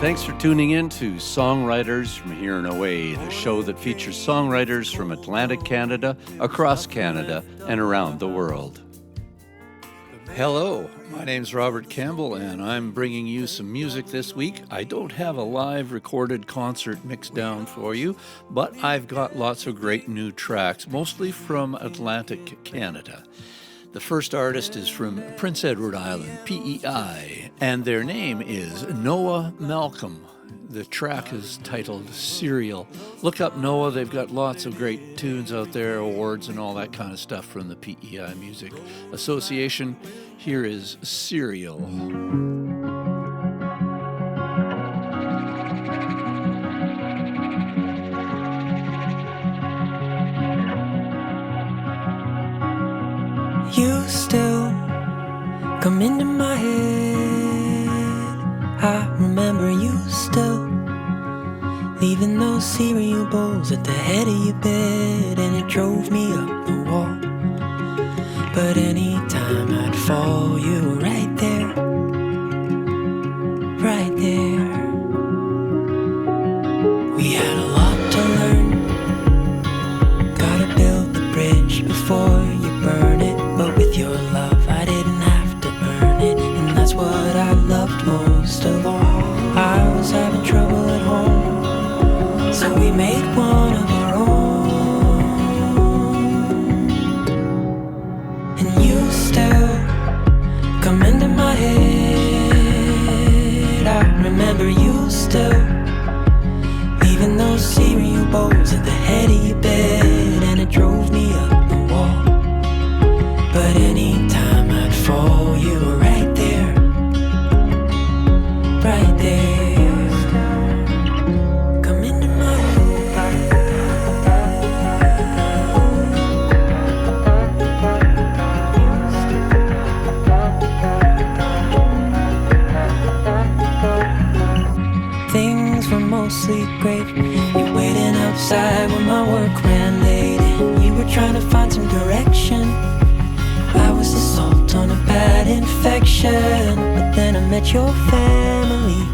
Thanks for tuning in to Songwriters from Here and Away, the show that features songwriters from Atlantic Canada, across Canada, and around the world. Hello, my name's Robert Campbell, and I'm bringing you some music this week. I don't have a live recorded concert mix down for you, but I've got lots of great new tracks, mostly from Atlantic Canada. The first artist is from Prince Edward Island, PEI, and their name is Noah Malcolm. The track is titled Serial. Look up Noah. They've got lots of great tunes out there, awards and all that kind of stuff from the PEI Music Association. Here is Serial. You still come into my head. I remember you still leaving those cereal bowls at the head of your bed, and it drove me up the wall. But anytime I'd fall, you were right there, right there. We had a lot to learn. Gotta build the bridge before you burn it. But with your love, I didn't have to earn it. And that's what I loved most of all. I was having trouble at home, so we made one of our own. And you still come into my head. I remember you still leaving those cereal bowls at the head of your bed, and it drove me up the wall. But anytime I'd fall, you were right there, right there. Come into my things were mostly great. You waiting outside when my work ran late, and you were trying to find some direction. I was the salt on a bad infection. But then I met your family.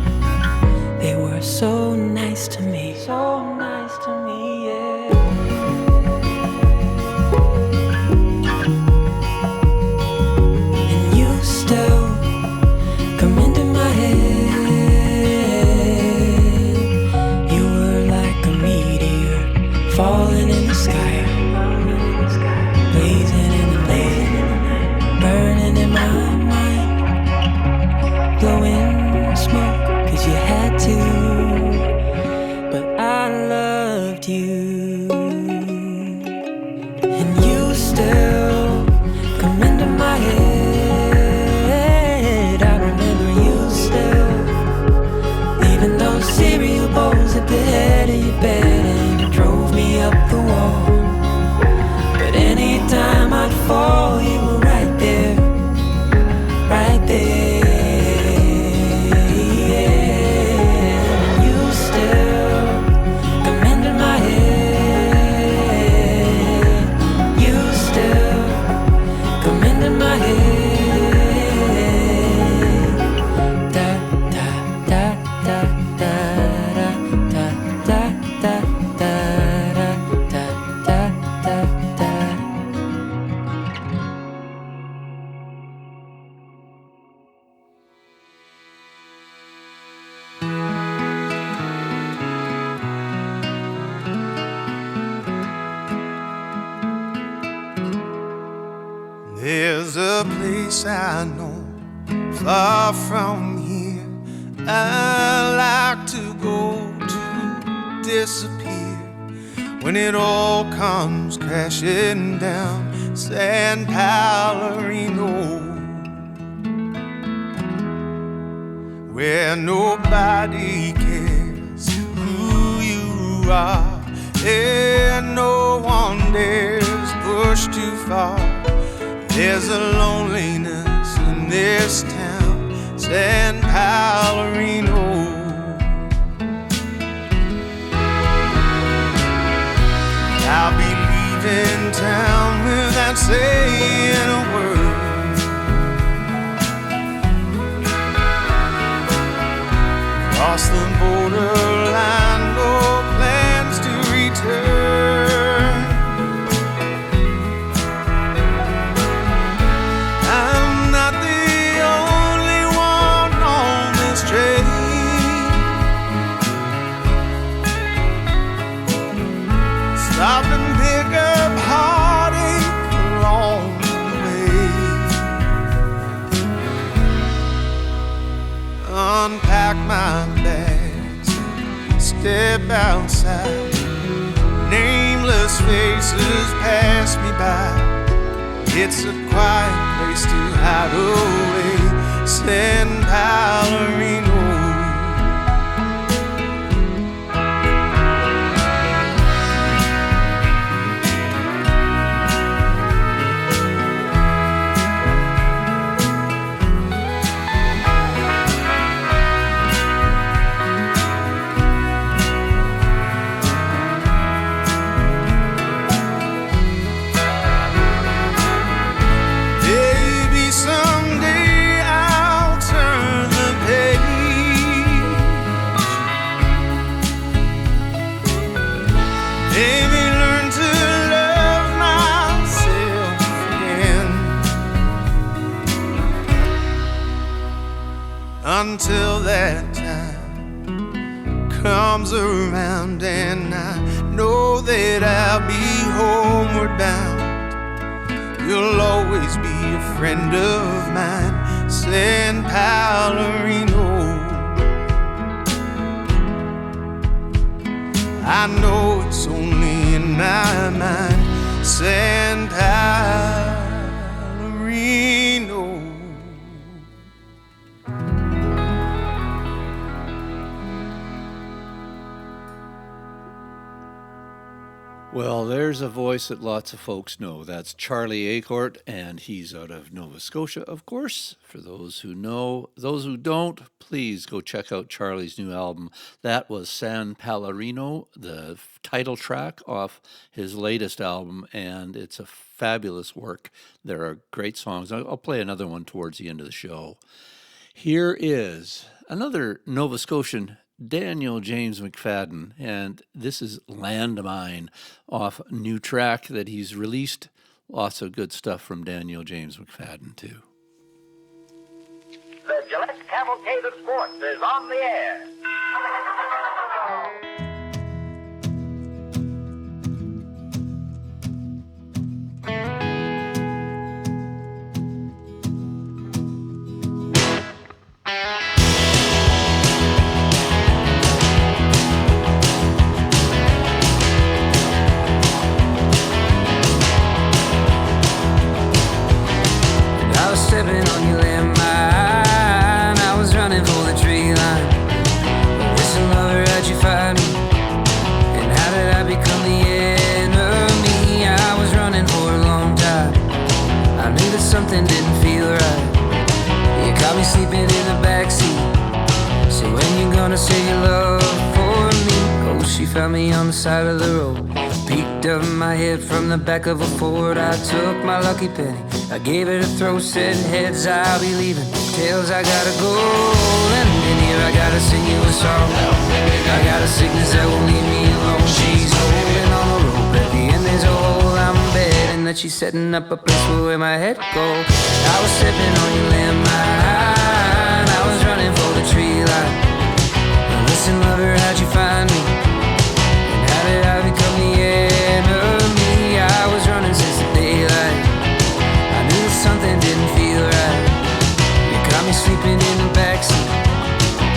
They were so nice to me, so nice to me, yeah. And you still come into my head. You were like a meteor falling in the sky, blazing in the night, burning in my mind, blowing smoke 'cause you had to. But I loved you, and you still come into my head. I remember you still leaving those cereal bowls at the head of your bed, and it drove me up the wall. But anytime I'd fall, you were right there, right there. Yeah. You still come into my head. You still come into my head. Da da da da da da da da da da da da da. There's a place I know far from here I like to go to disappear when it all comes crashing down. San Palarino, where nobody cares who you are and no one dares push too far. There's a loneliness in this town, San Palarino. I'll be leaving town without saying a word. crossed the borderline, no plans to return. I'm not the only one on this train. Stop and pick up heartache along the way. Unpack my bags, step outside. Nameless faces pass me by. It's a quiet place to hide away. San Palarino. Until that time comes around and I know that I'll be homeward bound. You'll always be a friend of mine, San Palarino. I know it's only in my mind, San Palarino. Well, there's a voice that lots of folks know. That's Charlie Acortt, and he's out of Nova Scotia, of course. For those who know, those who don't, please go check out Charlie's new album. That was San Palarino, the title track off his latest album, and it's a fabulous work. There are great songs. I'll play another one towards the end of the show. Here is another Nova Scotian, Daniel James McFadden, and this is Landmine off a new track that he's released. Lots of good stuff from Daniel James McFadden, too. The Gillette Cavalcade of Sports is on the air. Stepping on your landmine, I was running for the tree line. Listen, lover, how'd you find me? And how did I become the enemy? I was running for a long time. I knew that something didn't feel right. You caught me sleeping in the backseat. So when you gonna say your love for me? Oh, she found me on the side of the road. Peeked up my head from the back of a Ford. I took my lucky penny, I gave it a throw, said heads I'll be leaving, tails I gotta go. And in here I gotta sing you a song. I got a sickness that won't leave me alone. She's holding on a rope, at the end there's a hole. I'm betting that she's setting up a place where my head goes. I was stepping on your landmine, I was running for the tree line. Now listen, lover, how'd you find me? And how did I become the enemy? I was running since the daylight. Something didn't feel right. You got me sleeping in the backseat.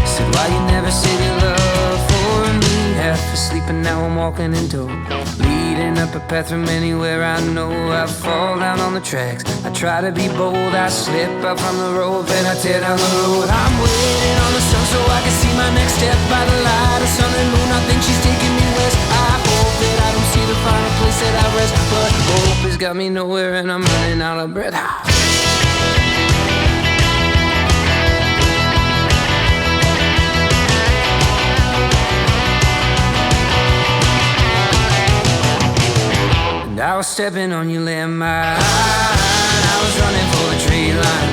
Said why you never said your love for me? Half asleep and now I'm walking in tow, leading up a path from anywhere I know. I fall down on the tracks, I try to be bold. I slip up from the rope and I tear down the road. I'm waiting on the sun so I can see my next step. By the light of sun and moon I think she's taking me west. I hope that I don't see the final place that I rest, but hope has got me nowhere and I'm running out of breath. And I was stepping on your landmine, I was running for the tree line.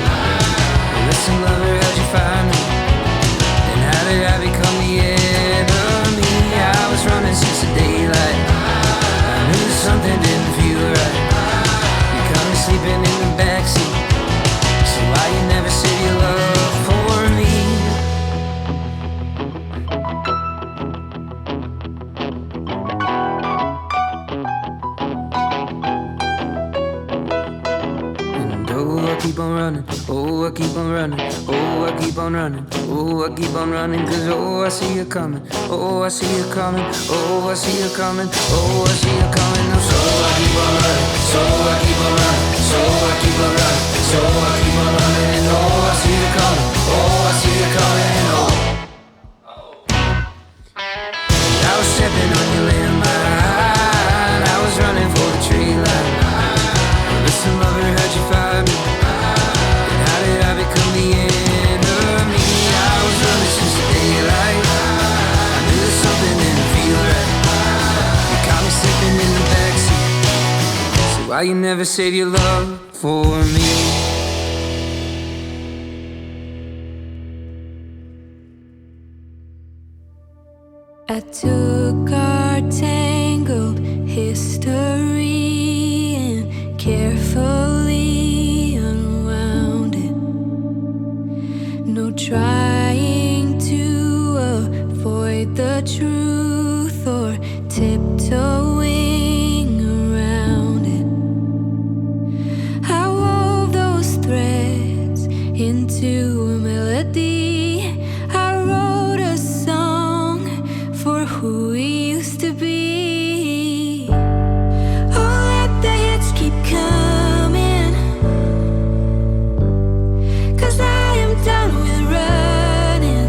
Listen, lover, how'd you find me? And how did I become the keep on running. Oh, I keep on running. Oh, I keep on running. Oh, I keep on running. Cause oh, I see you coming. Oh, I see you coming. Oh, I see you coming. Oh, I see you coming. Oh, so I keep on running. So I keep on running. So I keep on running. So I keep on running. And oh, I see you coming. Oh, I see you coming. Oh. I was stepping on your landmine. I was running for the tree line. But some lover had you find me. And how did I become the enemy? I was running since the daylight. I knew that something didn't feel right. You caught me slipping in the backseat. So why you never save your love for me? I took our tangled history and carefully unwound it. No trying to avoid the truth or tiptoeing around it. I wove those threads into a melody. I wrote a song for who we used to be. Oh, let the hits keep coming, cause I am done with running.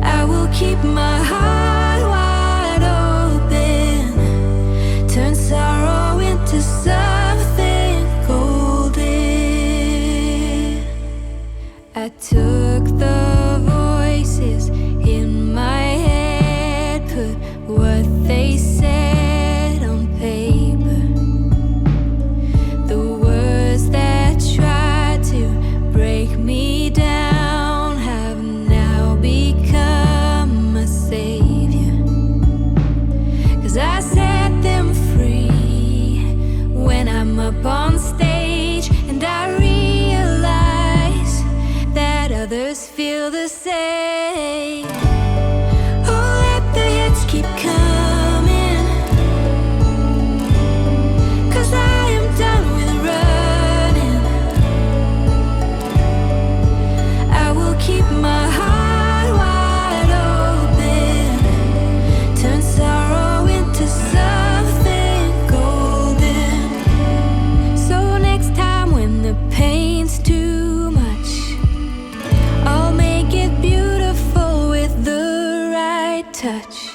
I will keep my heart wide open, turn sorrow into something golden. I took the voices in my head, put what they said on paper. The words that tried to break me down have now become my savior. Cause I set them free when I'm up on stage, and I realize that others feel the same. Oh, let the hits keep coming, cause I am done with running. I will keep my heart wide open, turn sorrow into something golden. So next time when the pain's too much, I'll make it beautiful with the right touch.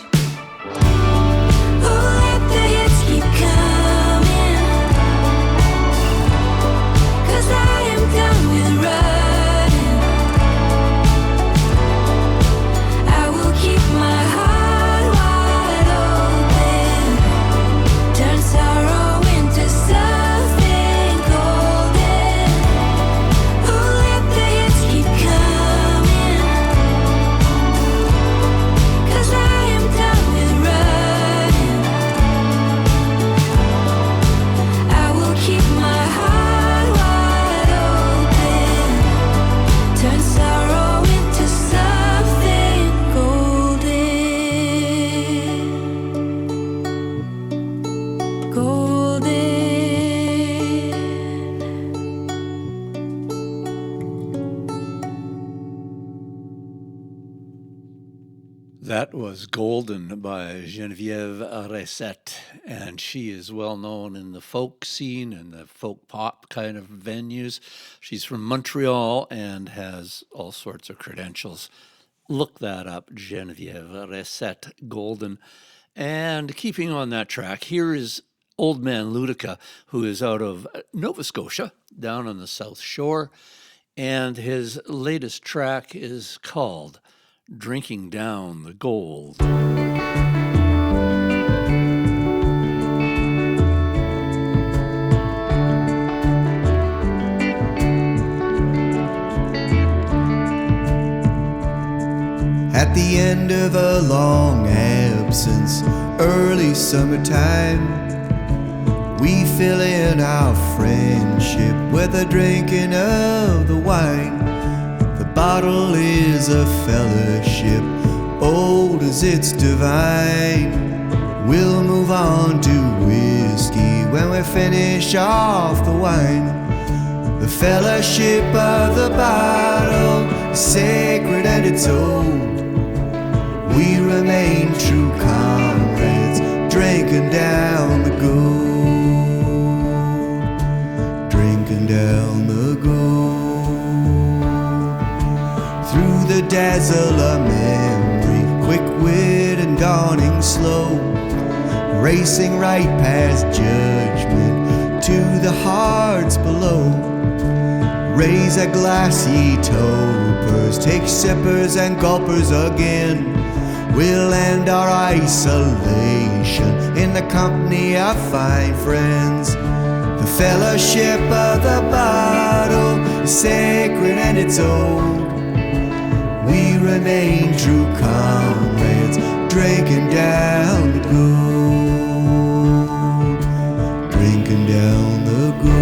Oh, let the hits keep coming, cause I am done with running. I will keep my heart wide open, turn sorrow into something golden. Oh, let the hits keep coming, cause I am done with running. I will keep my heart wide open, turn sorrow into something golden. Golden. That was Golden by Geneviève Recette, and she is well known in the folk scene and the folk pop kind of venues. She's from Montreal and has all sorts of credentials. Look that up, Geneviève Recette, Golden. And keeping on that track, here is Old Man Ludica, who is out of Nova Scotia, down on the South Shore, and his latest track is called Drinking Down the Gold. At the end of a long absence, early summertime, we fill in our friendship with a drinking of the wine. The bottle is a fellowship, old as it's divine. We'll move on to whiskey when we finish off the wine. The fellowship of the bottle is sacred and it's old. We remain true comrades, drinking down the gold, drinking down the gold. Through the dazzle of memory, quick wit and dawning slow, racing right past judgment to the hearts below. Raise a glass, ye topers, take sippers and gulpers again. We'll end our isolation in the company of fine friends. The fellowship of the bottle is sacred and it's old. We remain true comrades, drinking down the gold, drinking down the gold.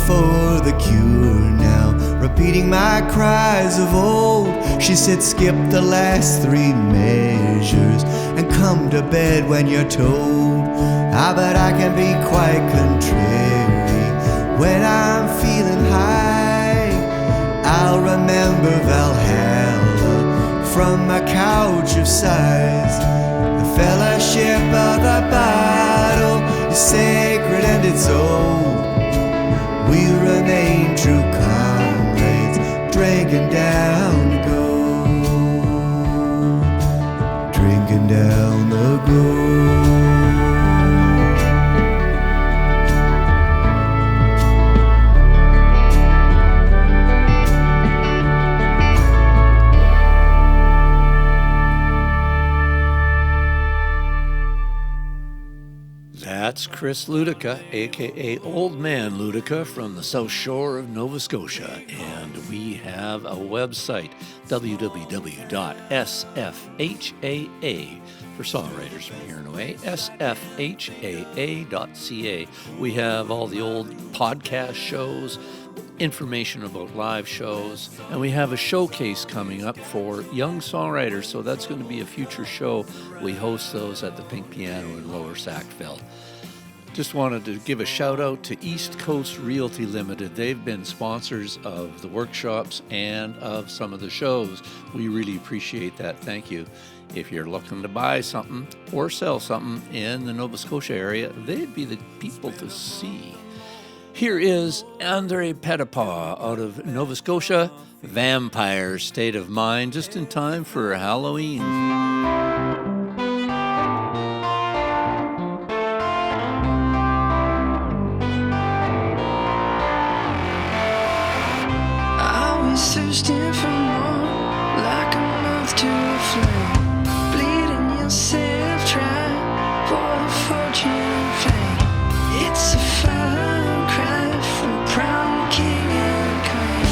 For the cure now, repeating my cries of old. She said skip the last 3 measures and come to bed when you're told. I bet I can be quite contrary when I'm feeling high. I'll remember Valhalla from a couch of sighs. The fellowship of the bottle is sacred and it's old. We remain true comrades, drinking down the gold, drinking down the gold. That's Chris Ludica, aka Old Man Ludica from the South Shore of Nova Scotia. And we have a website, www.sfhaa, for songwriters from here and away, sfhaa.ca. We have all the old podcast shows, information about live shows, and we have a showcase coming up for young songwriters, so that's going to be a future show. We host those at the Pink Piano in Lower Sackville. Just wanted to give a shout out to East Coast Realty Limited. They've been sponsors of the workshops and of some of the shows. We really appreciate that. Thank you. If you're looking to buy something or sell something in the Nova Scotia area, they'd be the people to see. Here is Andre Pettipas out of Nova Scotia, Vampire State of Mind, just in time for Halloween. Thirsting for more, like a moth to a flame, bleeding yourself dry for the fortune and fame. It's a far cry from crown king and queen.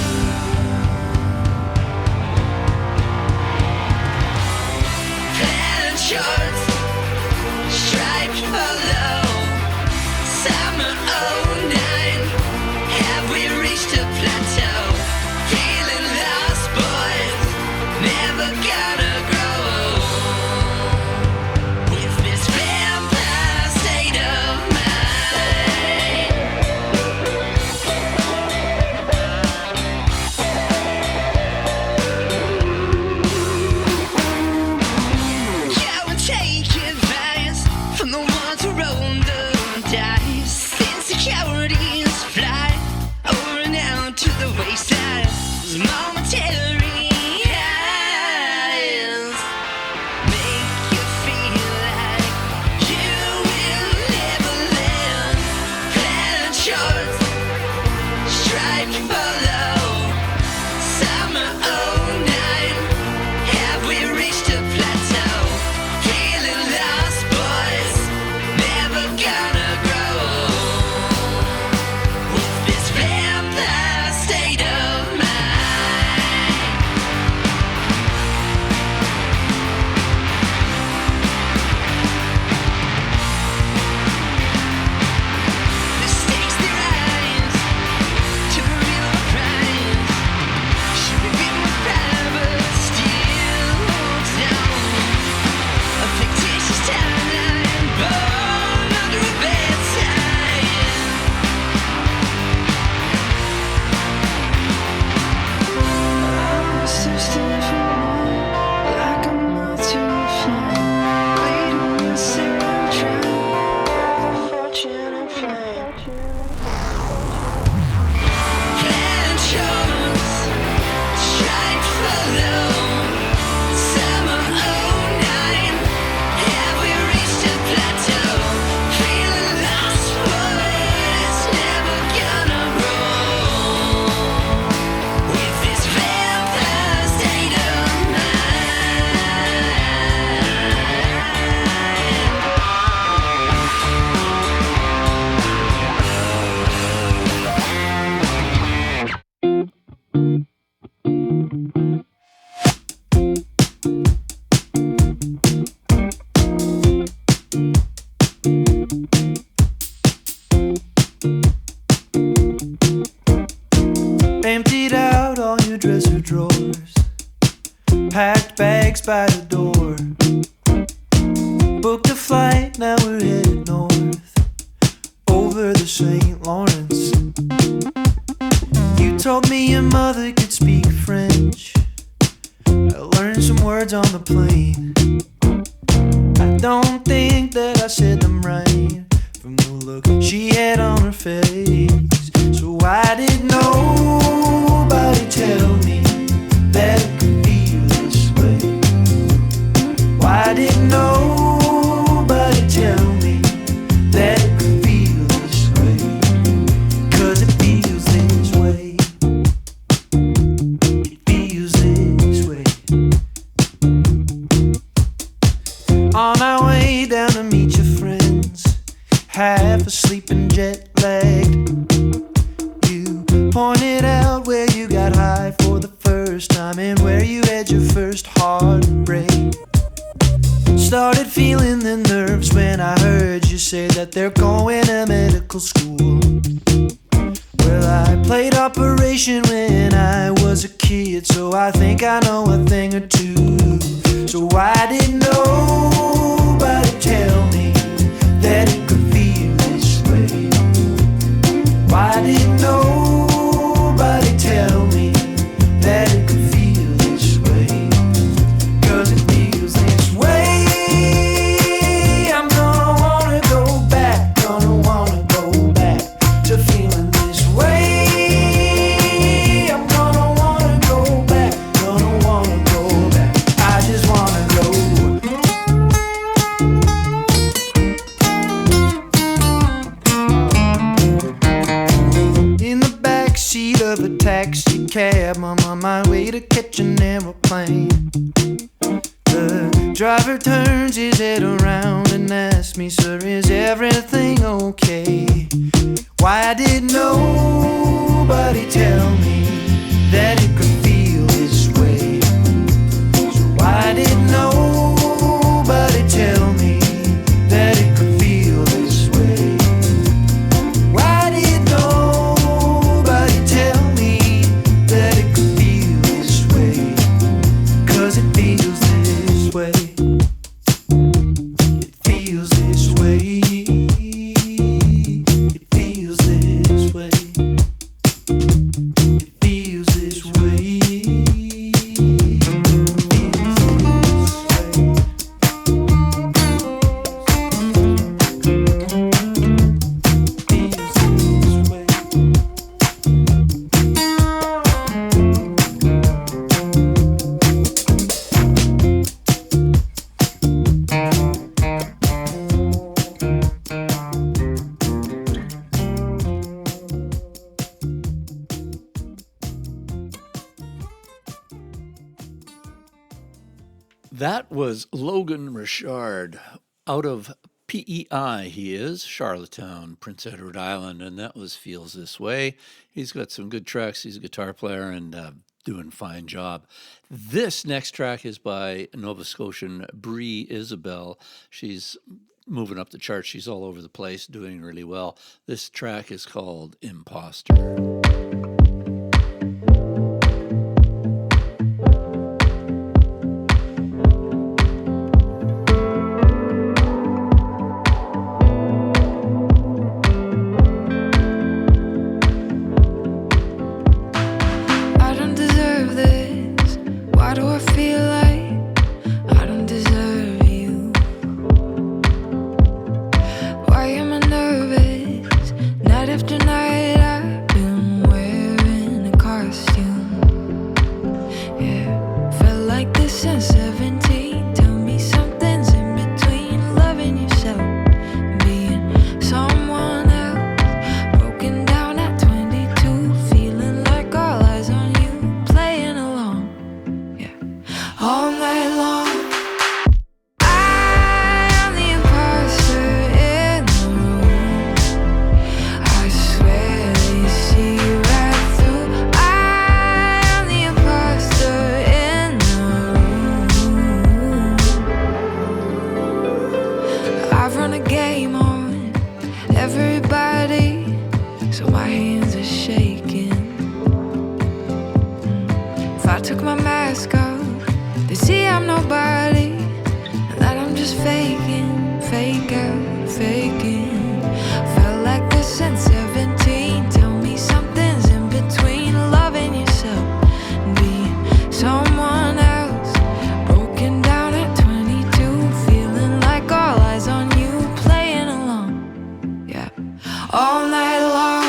packed bags by the door. Booked a flight, now we're headed north over the St. Lawrence. You told me your mother could speak French. I learned some words on the plane. I don't think that I said them right from the look she had on her face. So why did nobody tell me that it could feel this way? Why did nobody tell me that it could feel this way? 'Cause it feels this way. It feels this way. On our way down to meet your friends, half asleep and jet lagged, you pointed out where you got high for the first time and where you had your first heartbreak. Started feeling the nerves when I heard you say that they're going to medical school. Well, I played Operation when I was a kid, so I think I know a thing or two. So why did nobody tell me that it could feel this way? Why did nobody tell me that it could feel this way? 'Cause it feels this way. I'm gonna wanna go back, gonna wanna go back to feeling this way. I'm gonna wanna go back, gonna wanna go back. I just wanna go. In the back seat of a taxi cab, I'm on my way to catch an aeroplane. The driver turns his head around and asks me, "Sir, is everything okay?" Why did nobody tell me that it could feel this way? So why did nobody tell me that it could feel this way? Why did nobody tell me that it could feel this way? 'Cause it feels this way. It feels this way. It feels this way. It feels this way. That was Logan Richard out of PEI. He is Charlottetown, Prince Edward Island, and that was Feels This Way. He's got some good tracks. He's a guitar player and doing a fine job. This next track is by Nova Scotian Bree Isabel. She's moving up the charts. She's all over the place, doing really well. This track is called Imposter. If I took my mask off, fake out, faking. Felt like this since 17. Tell me something's in between loving yourself and being someone else. Broken down at 22, feeling like all eyes on you, playing along, yeah, all night long.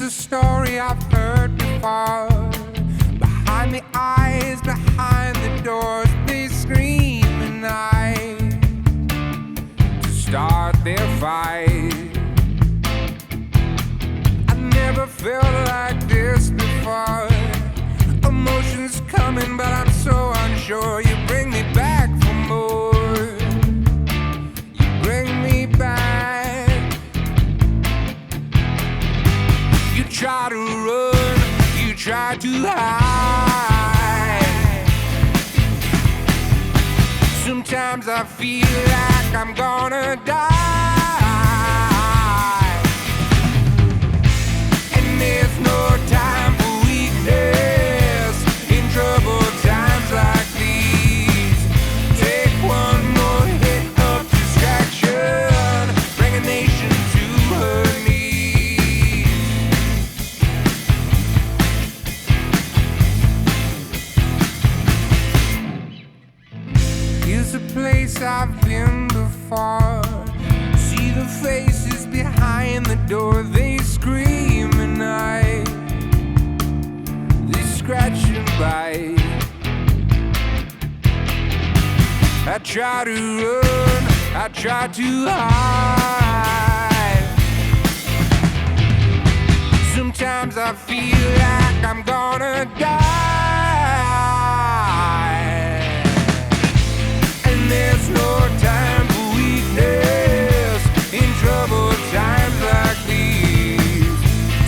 A story I've heard before. Behind the eyes, behind the doors, they scream at night to start their fight. I've never felt like this before. Emotions coming, but I'm so unsure. You bring me back for more. You bring me back. You try to run, you try to hide. Sometimes I feel like I'm gonna die. And there's no time for weakness in troubled times like these. Take one more hit of distraction, bring a nation to her knees. A place I've been before. See the faces behind the door. They scream at night. They scratch and bite. I try to run, I try to hide. Sometimes I feel like I'm gonna die. There's no time for weakness in troubled times like these.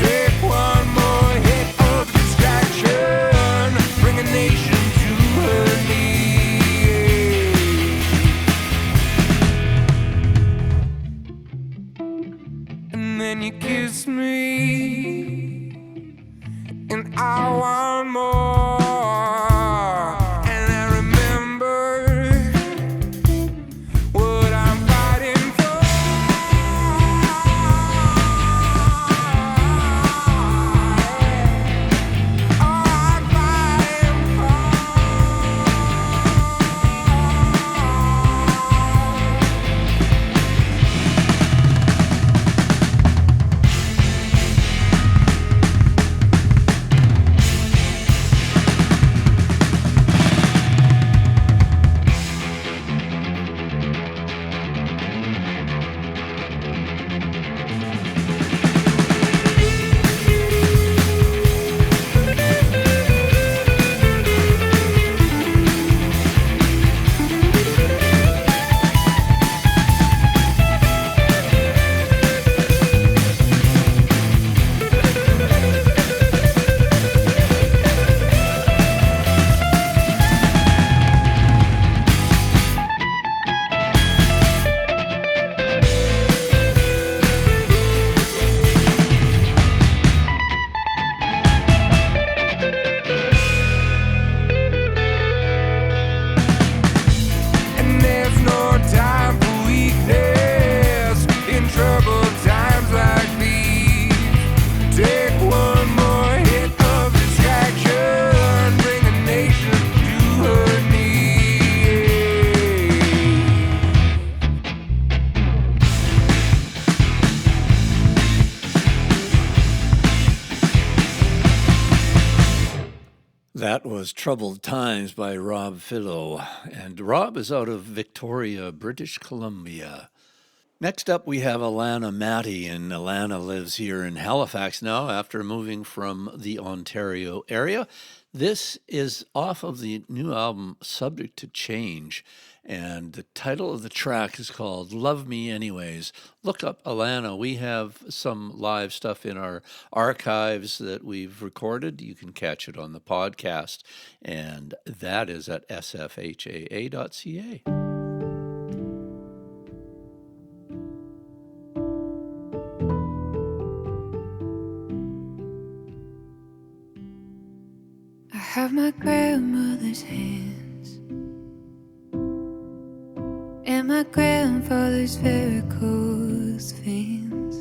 Take one more hit of distraction, bring a nation to her knees. And then you kiss me, and I want more. was Troubled Times by Rob Fiddle, and Rob is out of Victoria, British Columbia. Next up, we have Alana Matty, and Alana lives here in Halifax now after moving from the Ontario area. This is off of the new album Subject to Change, and the title of the track is called Love Me Anyways. Look up Alana. We have some live stuff in our archives that we've recorded. You can catch it on the podcast, and that is at sfhaa.ca. I have my grandmother's hands and my grandfather's varicose veins.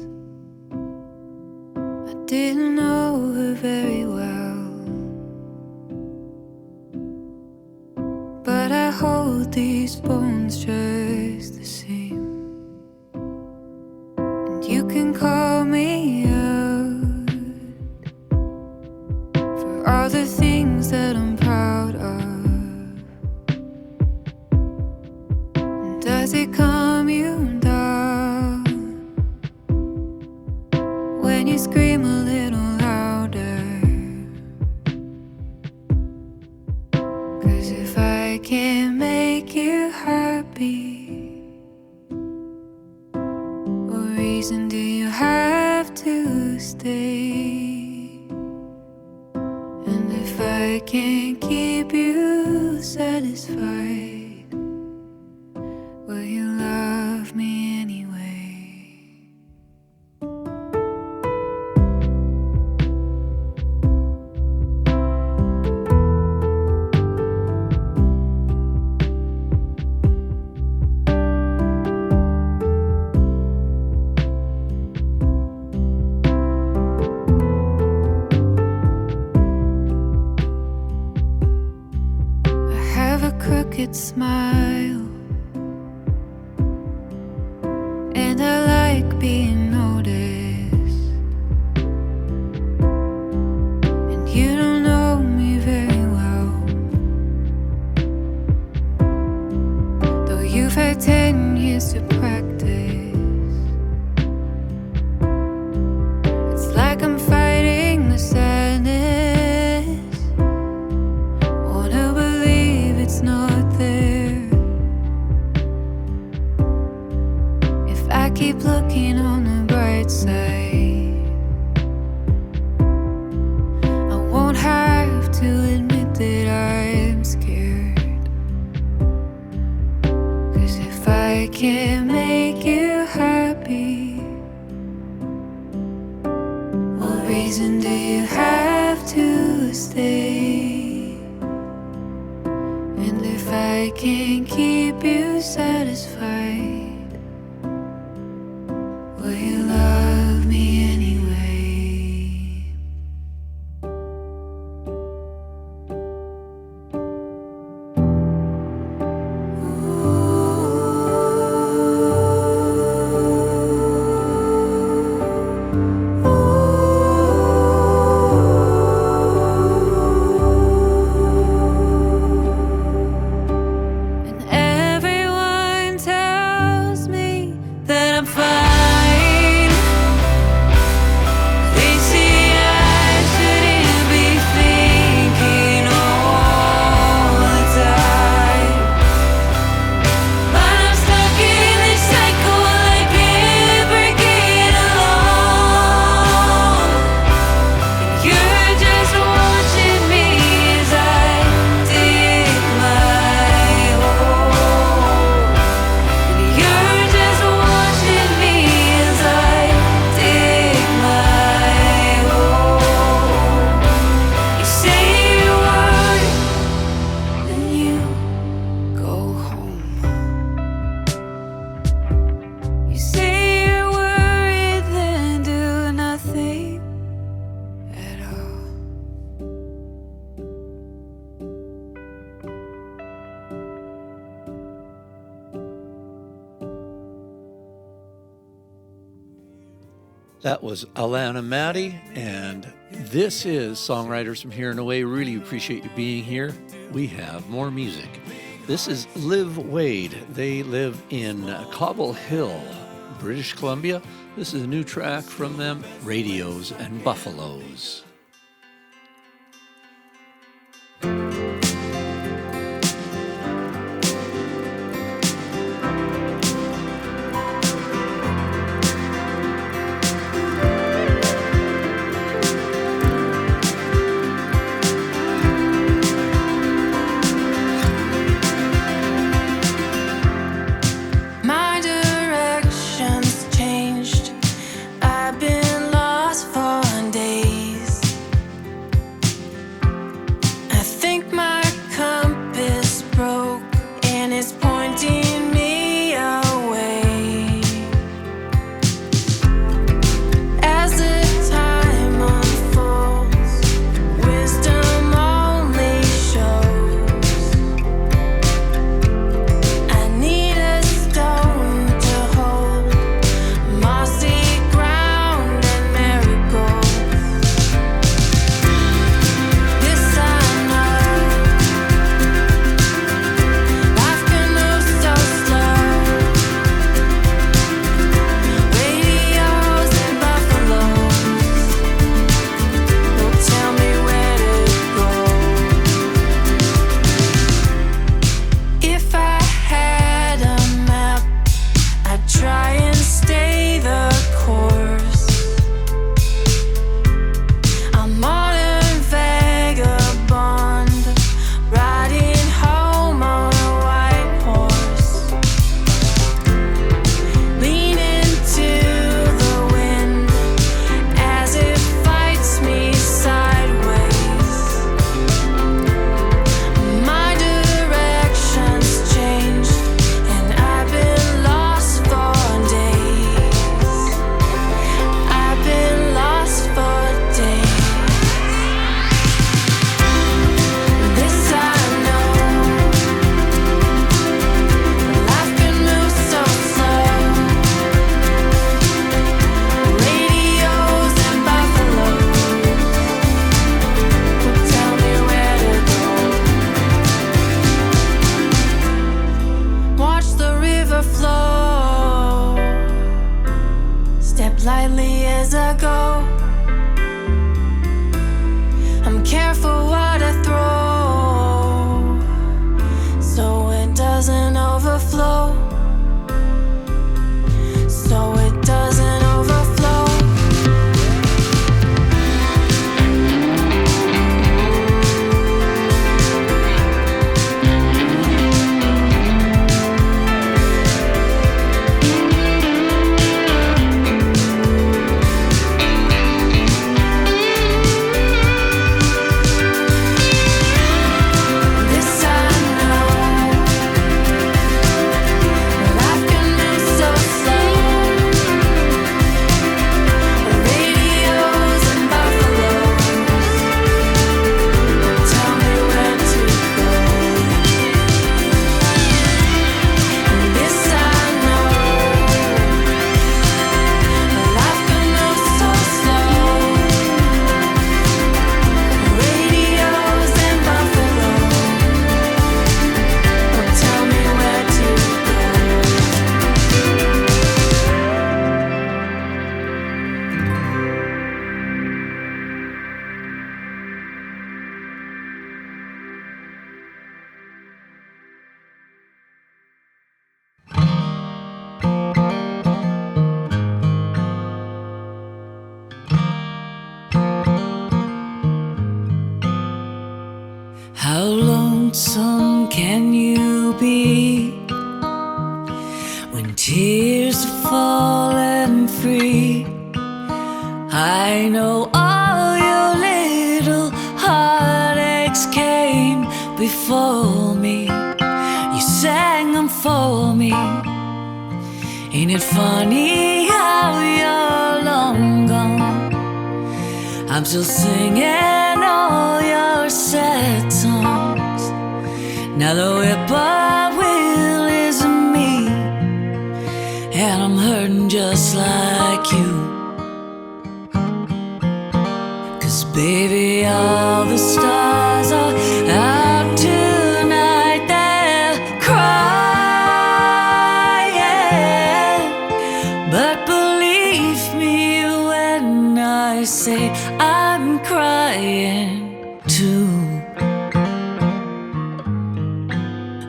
I didn't know her very well, but I hold these bones just the same. And you can call me out for all the things that I'm proud of. And does it calm you down when you scream a little louder? 'Cause if I can't make you happy, what reason do you have to stay? And if I can't keep you satisfied, will you love me anyway? I have a crooked smile, and I like being noticed. And you don't know me very well, though you've had 10 years to practice. It's like I'm fighting the sadness, wanna believe it's not there. If I keep looking on the bright side, I won't have to admit that I'm scared. 'Cause if I can't make you happy, what reason do you have to stay? And if I can't keep you satisfied, will you love me anyway? And everyone tells That was Alana Maddie, and this is Songwriters from Here and Away. Really appreciate you being here. We have more music. This is Liv Wade. They live in Cobble Hill, British Columbia. This is a new track from them, Radios and Buffaloes. How lonesome can you be when tears are falling free? I know all your little heartaches came before me. You sang them for me. Ain't it funny how you're long gone? I'm still singing all your sad songs. Now the whippoorwill isn't me, and I'm hurting just like you. baby, all the stars are out tonight. They're crying, but believe me when I say I'm crying too.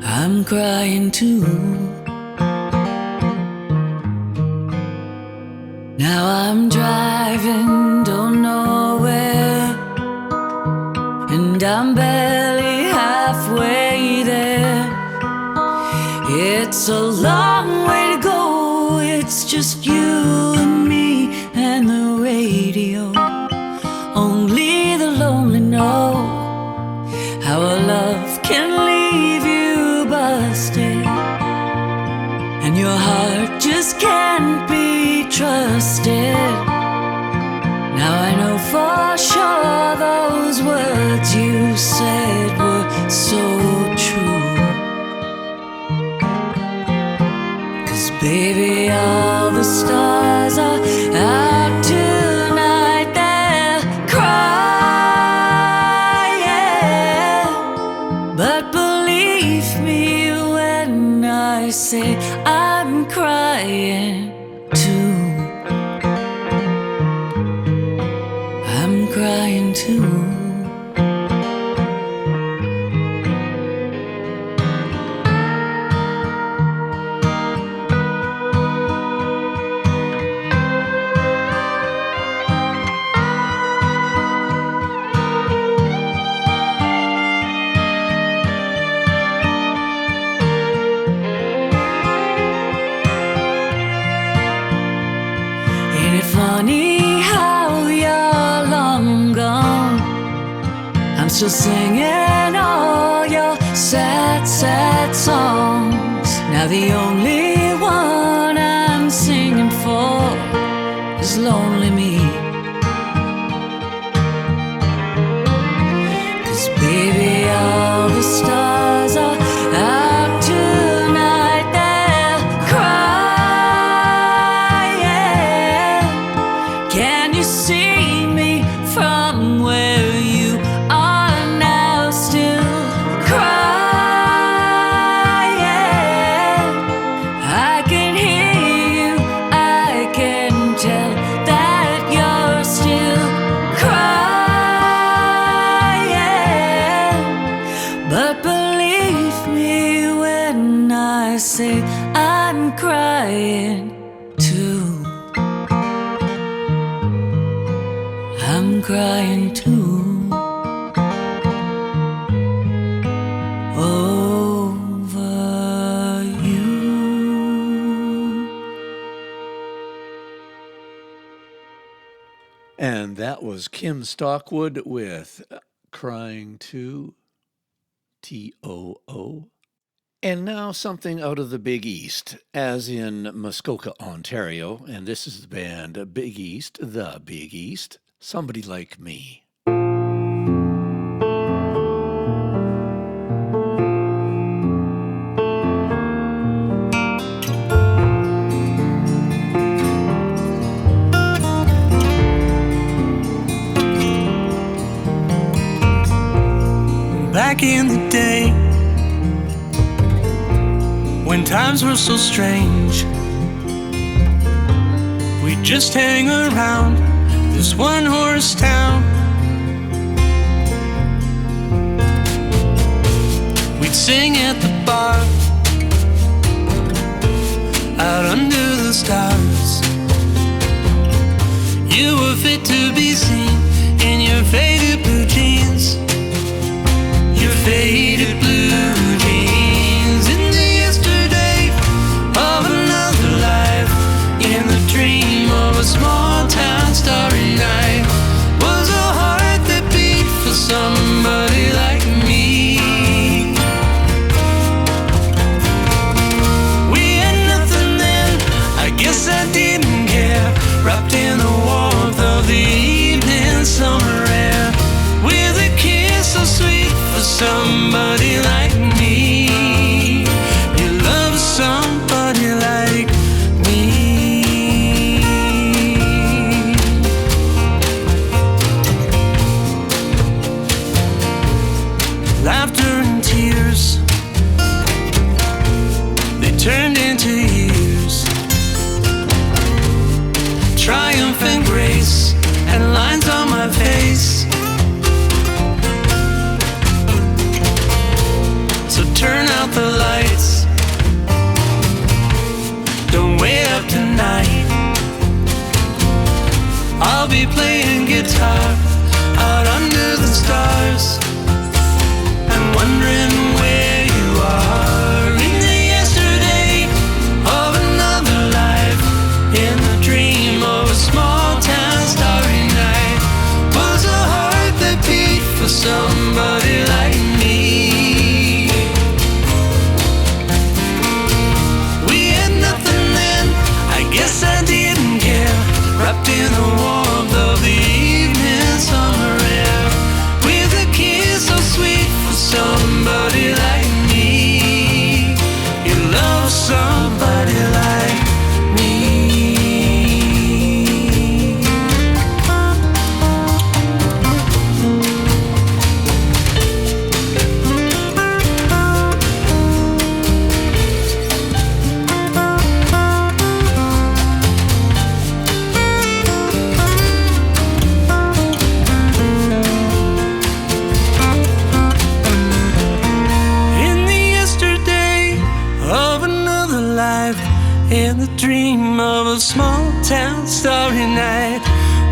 I'm crying too. Now I'm driving, don't know where, and I'm barely halfway there. It's a long way to go, it's just you and me and the radio. Only the lonely know how a love can leave you busted, and your heart just can't be trusted. Now I know for sure those words you said were so true. 'Cause baby, all the stars are out tonight. They're crying, but believe me when I say I'm crying too. I'm crying too. Ain't it funny how you're long gone? I'm still singing all your sad, sad songs. Now the only one I'm singing for is lonely me. 'Cause baby, all the stars are out tonight. They're crying. Can you see me from where you are now? Still crying. I can hear you, I can tell that you're still crying. But believe me when I say I'm crying too. I'm crying too. Over you. And that was Kim Stockwood with Cryin Too, Too. And now something out of the Big East, as in Muskoka, Ontario. And this is the band Big East, the Big East, Somebody Like Me. Back in the day, when times were so strange, we'd just hang around this one-horse town. We'd sing at the bar, out under the stars. You were fit to be seen in your faded blue jeans. Your faded blue jeans. In the yesterday of another life, in the dream of a small town starry night, was a heart that beat for somebody like me. We had nothing then, I guess I didn't care. Wrapped in the warmth of the evening summer air, with a kiss so sweet for somebody like me. be playing guitar out under the stars and wondering where you are in the yesterday of another life. In the dream of a small town starry night was a heart that beat for somebody like me. We had nothing then, I guess I didn't care. Wrapped in the warmth of the evening summer air, with a kiss so sweet for somebody like me. You love somebody like me. In the dream of a small town starry night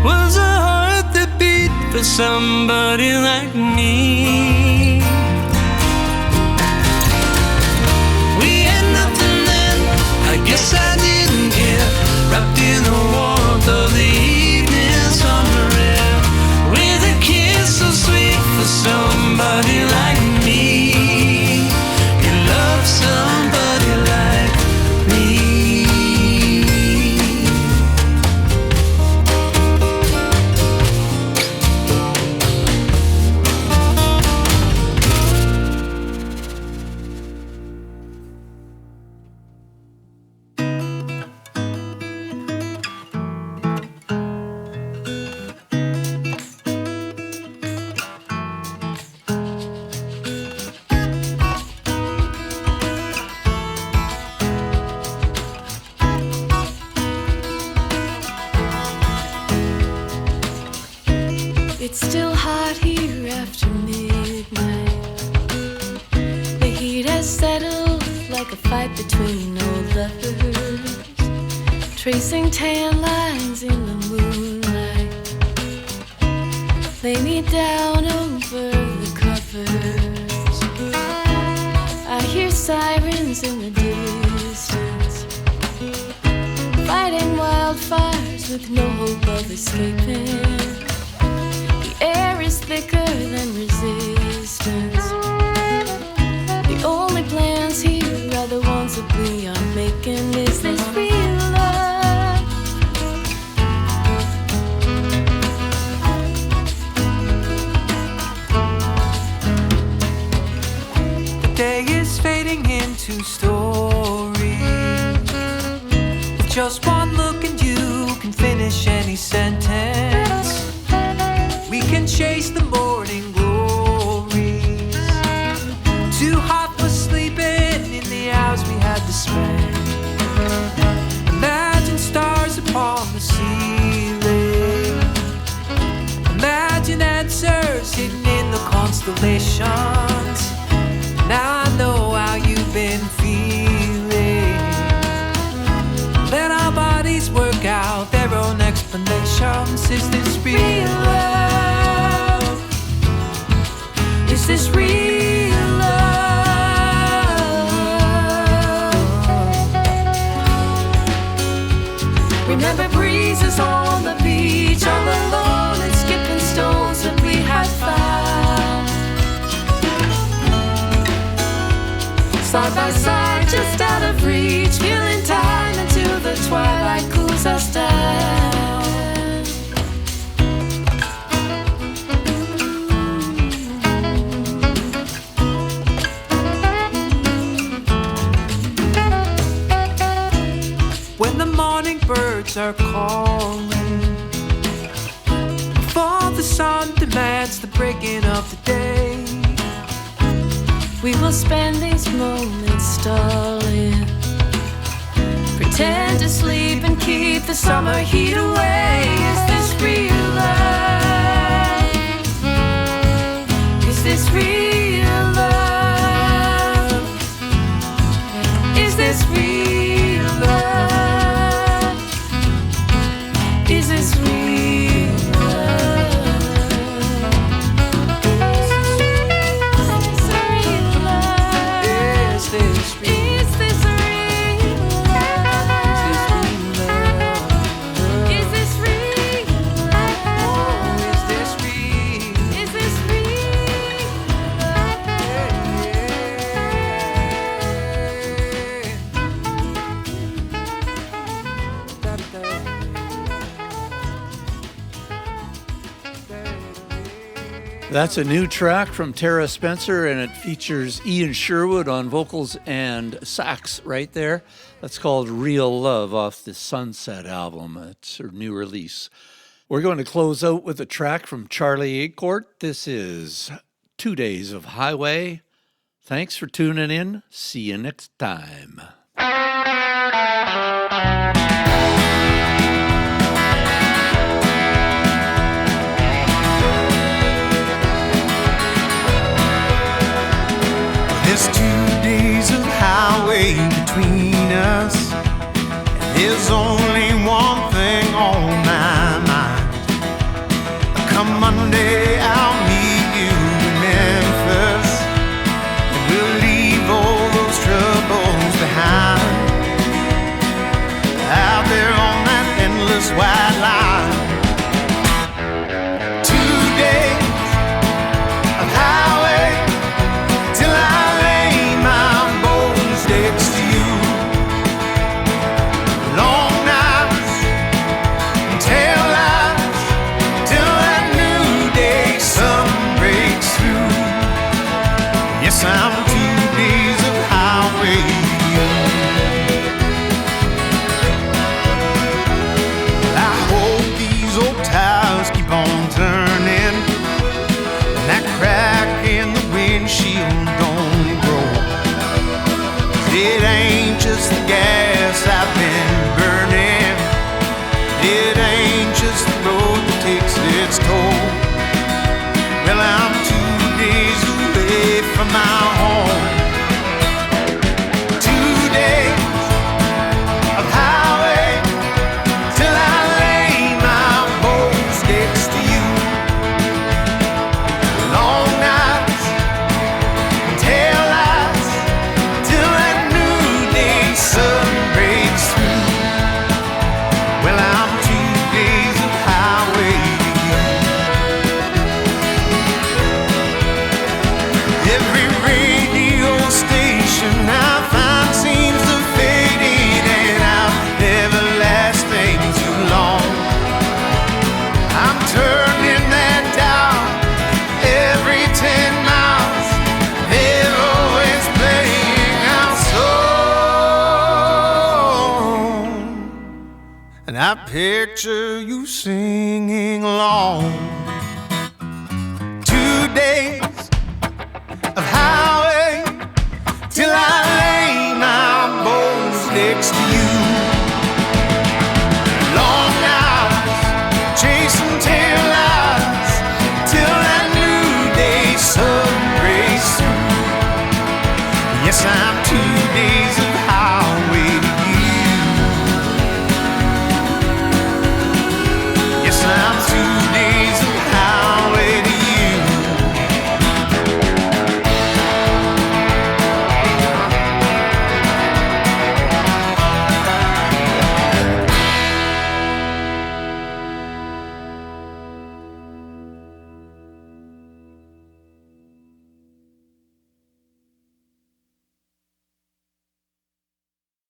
was a heart that beat for somebody like me. We had nothing then, I guess I didn't care. Wrapped in the warmth of the evening summer air, with a kiss so sweet for somebody like me. You love somebody like me. It's still hot here after midnight. The heat has settled like a fight between old lovers, tracing tan lines in the moonlight. Lay me down over the covers. I hear sirens in the distance, fighting wildfires with no hope of escaping. Air is thicker than resistance. The only plans here are the ones that we are making. Is this real love? The day is fading into story. With just one look and you can finish any sentence. We can chase the morning glories. Too hot for sleeping in the hours we had to spend. Imagine stars upon the ceiling. Imagine answers hidden in the constellations. Now I know how you've been feeling. Let our bodies work out their own explanations. Is this real love? Is this real love? Remember breezes on the beach, all alone and skipping stones that we had found. Side by side, just out of reach, killing time until the twilight cools us down. When the morning birds are calling, before the sun demands the breaking of the day, we will spend these moments stalling, pretend to sleep and keep the summer heat away. Is this real love? Is this real love? Is this real love? Is this real this real? Is this real love? Is this real love? Is this real? Is this real? Is That's a new track from Tara Spencer, and it features Ian Sherwood on vocals and sax right there. That's called Real Love off the Sunset album. It's her new release. We're going to close out with a track from Charlie Acorn. This is 2 Days of Highway. Thanks for tuning in. See you next time. There's 2 days of highway between us, and there's only one thing on my mind. Come Monday, I'll meet you in Memphis, and we'll leave all those troubles behind. Out there on that endless white line. 2 days of highway till I lay my bones next to you. Long nights and tail lights till that new day sun breaks through. Yes, I'm 2 days of highway. I hope these old tires keep on turning, and that crack in the windshield don't grow. 'Cause it ain't just the gas I've been burning, it ain't just the road that takes its toll. Well, I'm 2 days away from my home. 2 days of highway till I lay my bones next to you. Long nights and tail lights till that new day sun breaks through. Well, I'm 2 days of highway. Every radio station I find seems to fade in and out, never last thing too long. I'm turning that dial every 10 miles. They're always playing our song, and I picture you singing along. 2 days of highway till I lay my bones next to you. Long nights chasing tail lights till that new day sun breaks through. Yes, I'm 2 days